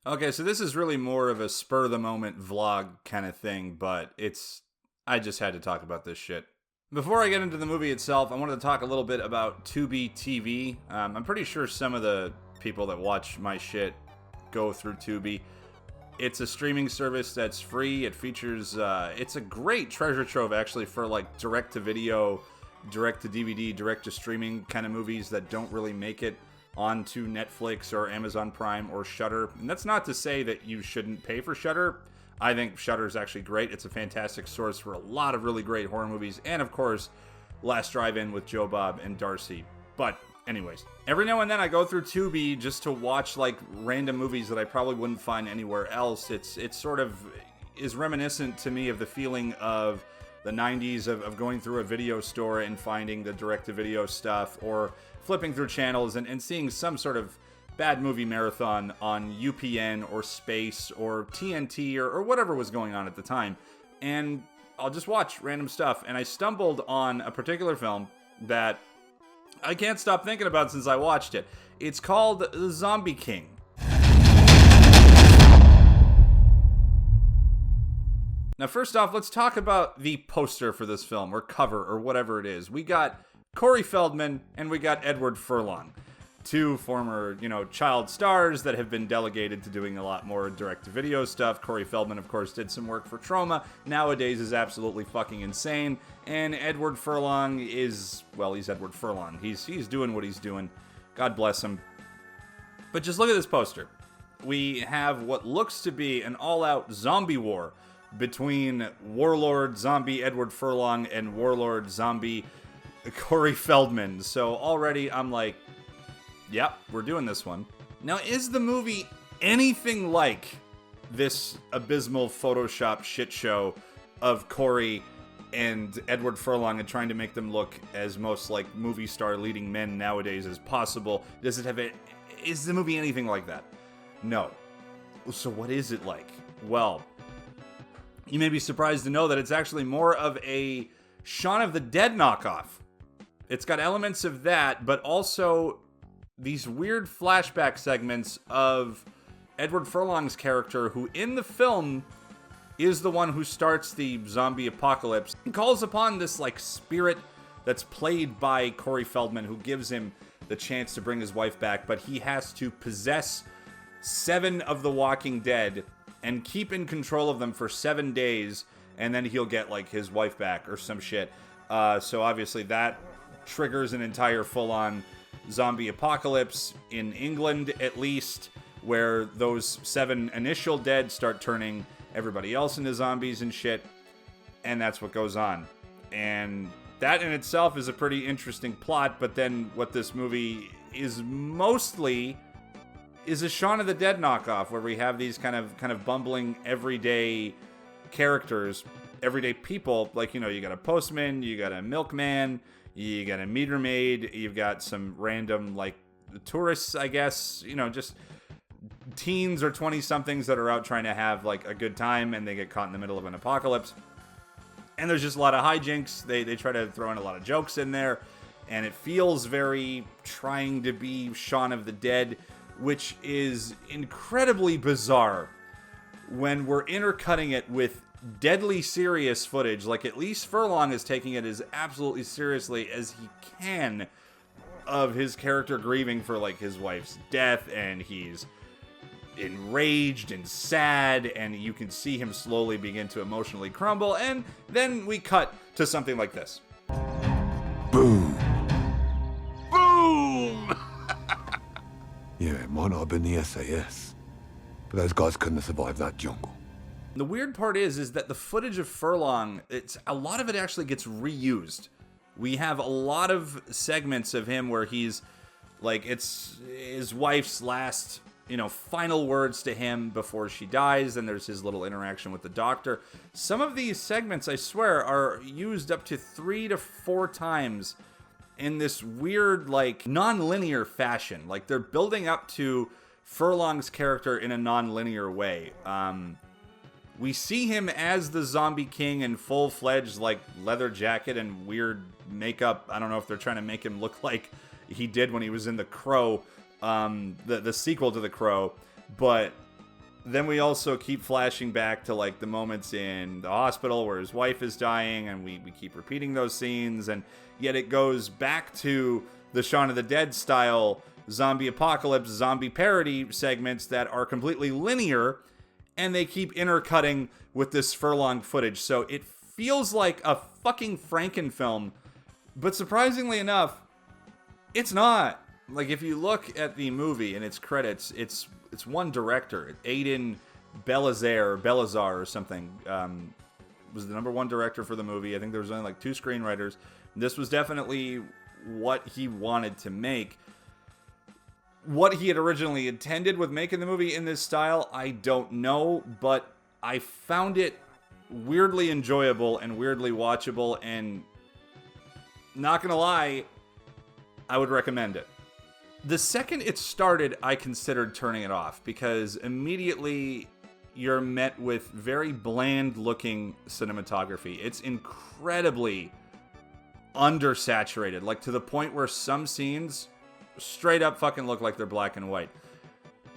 Okay, so this is really more of a spur-of-the-moment vlog kind of thing, but I just had to talk about this shit. Before I get into the movie itself, I wanted to talk a little bit about Tubi TV. I'm pretty sure some of the people that watch my shit go through Tubi. It's a streaming service that's free. It features, it's a great treasure trove, actually, for, like, direct-to-video, direct-to-DVD, direct-to-streaming kind of movies that don't really make it onto Netflix or Amazon Prime or Shudder. And that's not to say that you shouldn't pay for Shudder. I think Shudder is actually great. It's a fantastic source for a lot of really great horror movies. And, of course, Last Drive-In with Joe Bob and Darcy. But, anyways, every now and then I go through Tubi just to watch, like, random movies that I probably wouldn't find anywhere else. It sort of is reminiscent to me of the feeling of the 90s of going through a video store and finding the direct-to-video stuff, or flipping through channels and seeing some sort of bad movie marathon on UPN or Space or TNT or whatever was going on at the time. And I'll just watch random stuff. And I stumbled on a particular film that I can't stop thinking about since I watched it. It's called Zombie King. Now, first off, let's talk about the poster for this film, or cover, or whatever it is. We got Corey Feldman, and we got Edward Furlong. Two former, child stars that have been delegated to doing a lot more direct-to-video stuff. Corey Feldman, of course, did some work for Troma. Nowadays is absolutely fucking insane. And Edward Furlong is, well, he's Edward Furlong. He's doing what he's doing. God bless him. But just look at this poster. We have what looks to be an all-out zombie war between Warlord Zombie Edward Furlong and Warlord Zombie Corey Feldman. So already I'm like, yep, we're doing this one. Now, is the movie anything like this abysmal Photoshop shit show of Corey and Edward Furlong and trying to make them look as most like movie star leading men nowadays as possible? Is the movie anything like that? No. So what is it like? Well, you may be surprised to know that it's actually more of a Shaun of the Dead knockoff. It's got elements of that, but also these weird flashback segments of Edward Furlong's character, who in the film is the one who starts the zombie apocalypse, and calls upon this like spirit that's played by Corey Feldman, who gives him the chance to bring his wife back, but he has to possess 7 of the Walking Dead and keep in control of them for 7 days, and then he'll get like his wife back or some shit. So obviously that triggers an entire full-on zombie apocalypse in England, at least, where those 7 initial dead start turning everybody else into zombies and shit, and that's what goes on. And that in itself is a pretty interesting plot, but then what this movie is mostly is a Shaun of the Dead knockoff, where we have these kind of bumbling everyday characters, everyday people, like, you got a postman, you got a milkman, you got a meter maid, you've got some random, like, tourists, I guess, just teens or 20-somethings that are out trying to have, like, a good time, and they get caught in the middle of an apocalypse. And there's just a lot of hijinks. They try to throw in a lot of jokes in there, and it feels very trying to be Shaun of the Dead, which is incredibly bizarre when we're intercutting it with deadly serious footage. Like, at least Furlong is taking it as absolutely seriously as he can of his character grieving for, like, his wife's death, and he's enraged and sad, and you can see him slowly begin to emotionally crumble, and then we cut to something like this. Boom! Boom! Yeah, it might not have been the SAS, but those guys couldn't have survived that jungle. The weird part is that the footage of Furlong, a lot of it actually gets reused. We have a lot of segments of him where he's, like, it's his wife's last, final words to him before she dies, and there's his little interaction with the doctor. Some of these segments, I swear, are used up to 3 to 4 times in this weird, like, non-linear fashion. Like, they're building up to Furlong's character in a non-linear way. We see him as the Zombie King in full-fledged, like, leather jacket and weird makeup. I don't know if they're trying to make him look like he did when he was in The Crow, the sequel to The Crow. But then we also keep flashing back to like the moments in the hospital where his wife is dying, and we keep repeating those scenes, and yet it goes back to the Shaun of the Dead style zombie apocalypse, zombie parody segments that are completely linear, and they keep intercutting with this Furlong footage. So it feels like a fucking Frankenfilm, but surprisingly enough, it's not. Like, if you look at the movie and its credits, it's one director, Aiden Belazar or something, was the number one director for the movie. I think there was only like 2 screenwriters. This was definitely what he wanted to make. What he had originally intended with making the movie in this style, I don't know, but I found it weirdly enjoyable and weirdly watchable, and not gonna lie, I would recommend it. The second it started, I considered turning it off, because immediately you're met with very bland-looking cinematography. It's incredibly undersaturated, like to the point where some scenes straight up fucking look like they're black and white.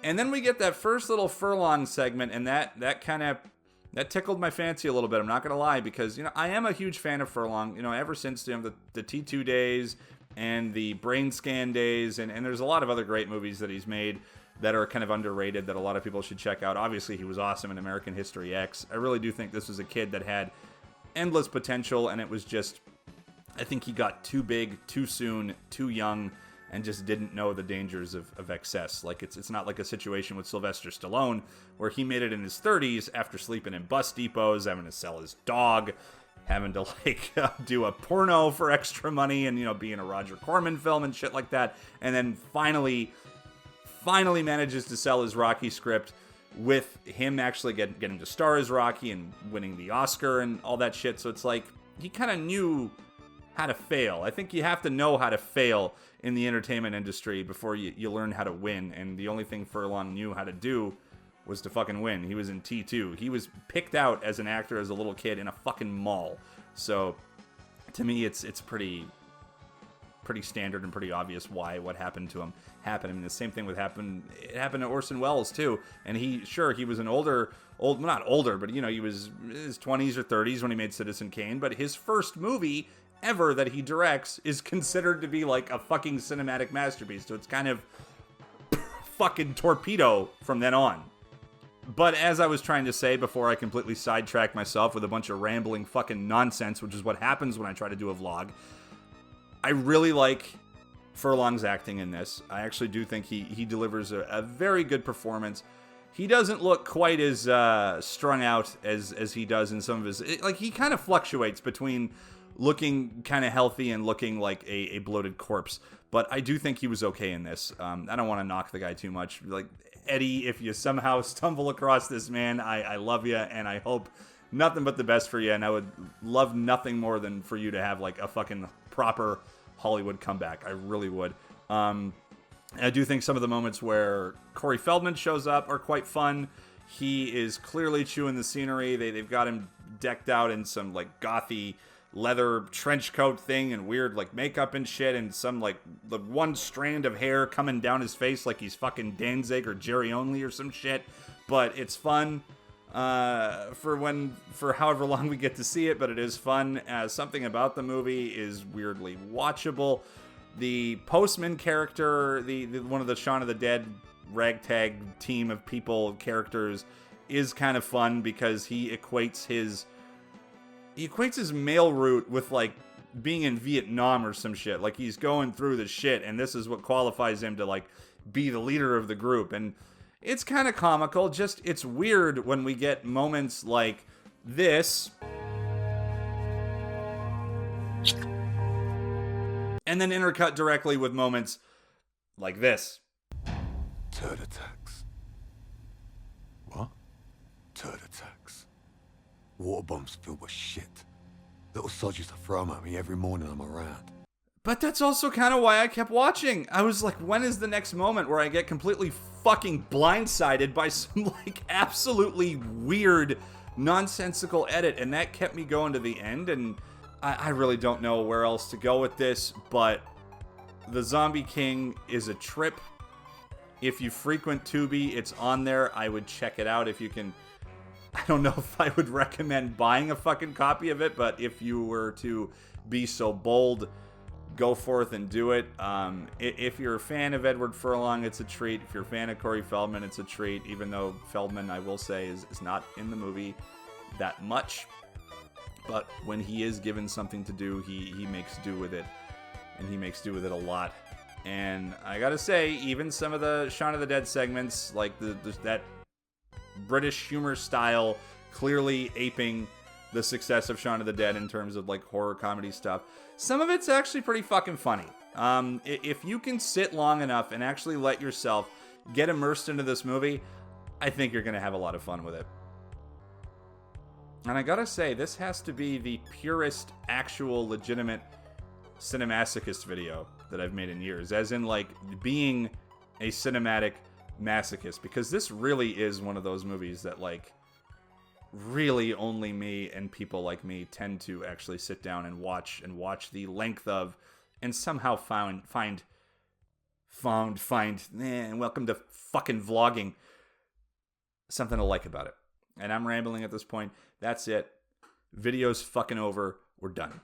And then we get that first little Furlong segment, and that kind of tickled my fancy a little bit. I'm not gonna lie, because I am a huge fan of Furlong. Ever since the T2 days and the Brain Scan days, and there's a lot of other great movies that he's made that are kind of underrated that a lot of people should check out. Obviously, he was awesome in American History X. I really do think this was a kid that had endless potential, and it was just, I think he got too big, too soon, too young, and just didn't know the dangers of excess. Like, it's not like a situation with Sylvester Stallone, where he made it in his 30s after sleeping in bus depots, having to sell his dog, having to do a porno for extra money, and be in a Roger Corman film and shit like that, and then finally manages to sell his Rocky script, with him actually getting to star as Rocky and winning the Oscar and all that shit. So it's like, he kind of knew how to fail. I think you have to know how to fail in the entertainment industry before you learn how to win, and the only thing Furlong knew how to do was to fucking win. He was in T2. He was picked out as an actor as a little kid in a fucking mall. So to me, it's pretty standard and pretty obvious why what happened to him happened. I mean, the same thing it happened to Orson Welles too. And he was an not older, but he was in his 20s or 30s when he made Citizen Kane. But his first movie ever that he directs is considered to be like a fucking cinematic masterpiece. So it's kind of fucking torpedo from then on. But as I was trying to say before I completely sidetracked myself with a bunch of rambling fucking nonsense, which is what happens when I try to do a vlog, I really like Furlong's acting in this. I actually do think he delivers a very good performance. He doesn't look quite as strung out as he does in some of his... he kind of fluctuates between looking kind of healthy and looking like a bloated corpse. But I do think he was okay in this. I don't want to knock the guy too much. Like, Eddie, if you somehow stumble across this, man, I love you, and I hope nothing but the best for you, and I would love nothing more than for you to have like a fucking proper Hollywood comeback. I really would. I do think some of the moments where Corey Feldman shows up are quite fun. He is clearly chewing the scenery. They've got him decked out in some like gothy leather trench coat thing and weird like makeup and shit, and some like the one strand of hair coming down his face like he's fucking Danzig or Jerry Only or some shit. But it's fun for however long we get to see it, but it is fun. Something about the movie is weirdly watchable. The postman character, the one of the Shaun of the Dead ragtag team of people characters, is kind of fun because he equates his mail route with like being in Vietnam or some shit. Like, he's going through the shit, and this is what qualifies him to like be the leader of the group. And it's kind of comical. Just, it's weird when we get moments like this, and then intercut directly with moments like this. Turd attacks. What? Turd attacks. Water bombs filled with shit. Little sods used to throw them at me every morning I'm around. But that's also kind of why I kept watching. I was like, when is the next moment where I get completely fucking blindsided by some like absolutely weird, nonsensical edit? And that kept me going to the end, and I really don't know where else to go with this, but The Zombie King is a trip. If you frequent Tubi, it's on there. I would check it out if you can. I don't know if I would recommend buying a fucking copy of it, but if you were to be so bold, go forth and do it. If you're a fan of Edward Furlong, it's a treat. If you're a fan of Corey Feldman, it's a treat, even though Feldman, I will say, is not in the movie that much. But when he is given something to do, he makes do with it, and he makes do with it a lot. And I gotta say, even some of the Shaun of the Dead segments, like that British humor style, clearly aping the success of Shaun of the Dead in terms of like horror comedy stuff, some of it's actually pretty fucking funny. If you can sit long enough and actually let yourself get immersed into this movie, I think you're gonna have a lot of fun with it. And I gotta say, this has to be the purest, actual, legitimate Cine Masochist video that I've made in years, as in like being a cinematic masochist, because this really is one of those movies that like really only me and people like me tend to actually sit down and watch the length of, and somehow find welcome to fucking vlogging, something to like about it. And I'm rambling at this point. That's it. Video's fucking over. We're done.